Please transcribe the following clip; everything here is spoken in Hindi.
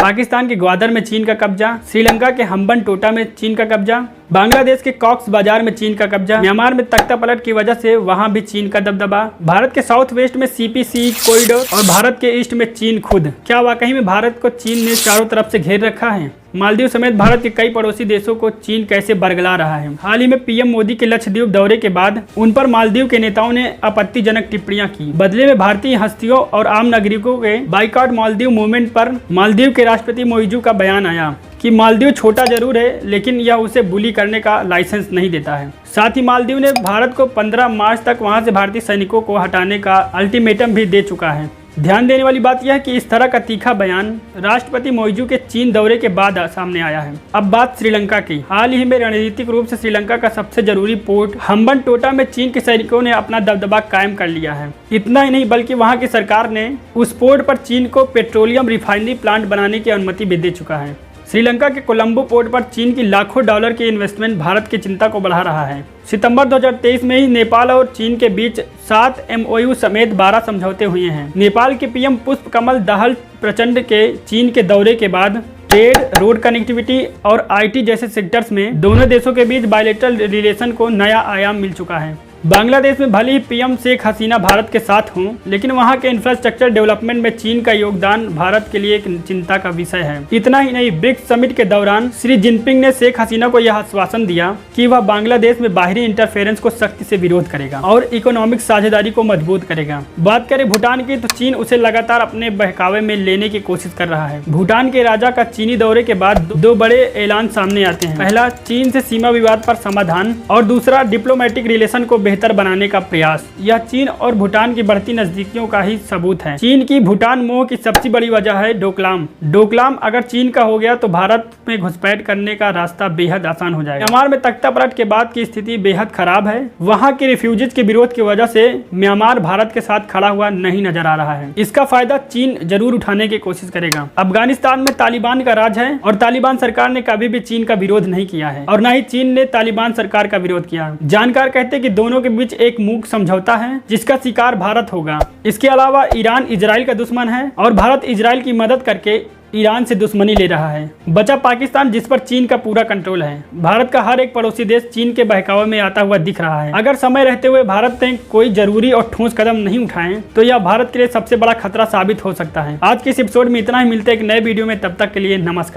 पाकिस्तान के ग्वादर में चीन का कब्जा, श्रीलंका के हम्बनटोटा में चीन का कब्जा, बांग्लादेश के कॉक्स बाजार में चीन का कब्जा, म्यांमार में तख्ता पलट की वजह से वहां भी चीन का दबदबा, भारत के साउथ वेस्ट में सीपीसी कॉरिडोर और भारत के ईस्ट में चीन खुद। क्या वाकई में भारत को चीन ने चारों तरफ से घेर रखा है? मालदीव समेत भारत के कई पड़ोसी देशों को चीन कैसे बरगला रहा है? हाल ही में पीएम मोदी के लक्षद्वीप दौरे के बाद उन पर मालदीव के नेताओं ने आपत्तिजनक टिप्पणियां की। बदले में भारतीय हस्तियों और आम नागरिकों के बाइकआउट मालदीव मूवमेंट पर मालदीव के राष्ट्रपति मोइजू का बयान आया कि मालदीव छोटा जरूर है, लेकिन यह उसे बुली करने का लाइसेंस नहीं देता है। साथ ही मालदीव ने भारत को 15 मार्च तक वहां से भारतीय सैनिकों को हटाने का अल्टीमेटम भी दे चुका है। ध्यान देने वाली बात यह है कि इस तरह का तीखा बयान राष्ट्रपति मोइजू के चीन दौरे के बाद सामने आया है। अब बात श्रीलंका की। हाल ही में रणनीतिक रूप से श्रीलंका का सबसे जरूरी पोर्ट हम्बनटोटा में चीन के सैनिकों ने अपना दबदबा कायम कर लिया है। इतना ही नहीं बल्कि वहां की सरकार ने उस पोर्ट पर चीन को पेट्रोलियम रिफाइनरी प्लांट बनाने की अनुमति भी दे चुका है। श्रीलंका के कोलंबो पोर्ट पर चीन की लाखों डॉलर की इन्वेस्टमेंट भारत की चिंता को बढ़ा रहा है। सितंबर 2023 में ही नेपाल और चीन के बीच 7 MOU समेत 12 समझौते हुए हैं। नेपाल के पीएम पुष्प कमल दाहाल प्रचंड के चीन के दौरे के बाद ट्रेड, रोड कनेक्टिविटी और IT जैसे सेक्टर्स में दोनों देशों के बीच बायलैटरल रिलेशन को नया आयाम मिल चुका है। बांग्लादेश में भले ही पीएम शेख हसीना भारत के साथ हों, लेकिन वहां के इंफ्रास्ट्रक्चर डेवलपमेंट में चीन का योगदान भारत के लिए एक चिंता का विषय है। इतना ही नहीं, ब्रिक्स समिट के दौरान श्री जिनपिंग ने शेख हसीना को यह आश्वासन दिया कि वह बांग्लादेश में बाहरी इंटरफेरेंस को सख्ती से विरोध करेगा और इकोनॉमिक साझेदारी को मजबूत करेगा। बात करें भूटान की, तो चीन उसे लगातार अपने बहकावे में लेने की कोशिश कर रहा है। भूटान के राजा का चीनी दौरे के बाद दो बड़े ऐलान सामने आते हैं। पहला, चीन से सीमा विवाद पर समाधान और दूसरा, डिप्लोमेटिक रिलेशन को बेहतर बनाने का प्रयास। यह चीन और भूटान की बढ़ती नजदीकियों का ही सबूत है। चीन की भूटान मोह की सबसे बड़ी वजह है डोकलाम। डोकलाम अगर चीन का हो गया तो भारत में घुसपैठ करने का रास्ता बेहद आसान हो जाएगा। म्यांमार में तख्ता पलट के बाद की स्थिति बेहद खराब है। वहां के रिफ्यूजीज के विरोध की वजह से म्यांमार भारत के साथ खड़ा हुआ नहीं नजर आ रहा है। इसका फायदा चीन जरूर उठाने की कोशिश करेगा। अफगानिस्तान में तालिबान का राज है और तालिबान सरकार ने कभी भी चीन का विरोध नहीं किया है और न ही चीन ने तालिबान सरकार का विरोध किया। जानकार कहते हैं कि दोनों के बीच एक मूक समझौता है जिसका शिकार भारत होगा। इसके अलावा ईरान इजराइल का दुश्मन है और भारत इजराइल की मदद करके ईरान से दुश्मनी ले रहा है। बचा पाकिस्तान, जिस पर चीन का पूरा कंट्रोल है। भारत का हर एक पड़ोसी देश चीन के बहकावे में आता हुआ दिख रहा है। अगर समय रहते हुए भारत ने कोई जरूरी और ठोस कदम नहीं उठाए तो यह भारत के लिए सबसे बड़ा खतरा साबित हो सकता है। आज के इस एपिसोड में इतना ही। मिलते हैं एक नए वीडियो में, तब तक के लिए नमस्कार।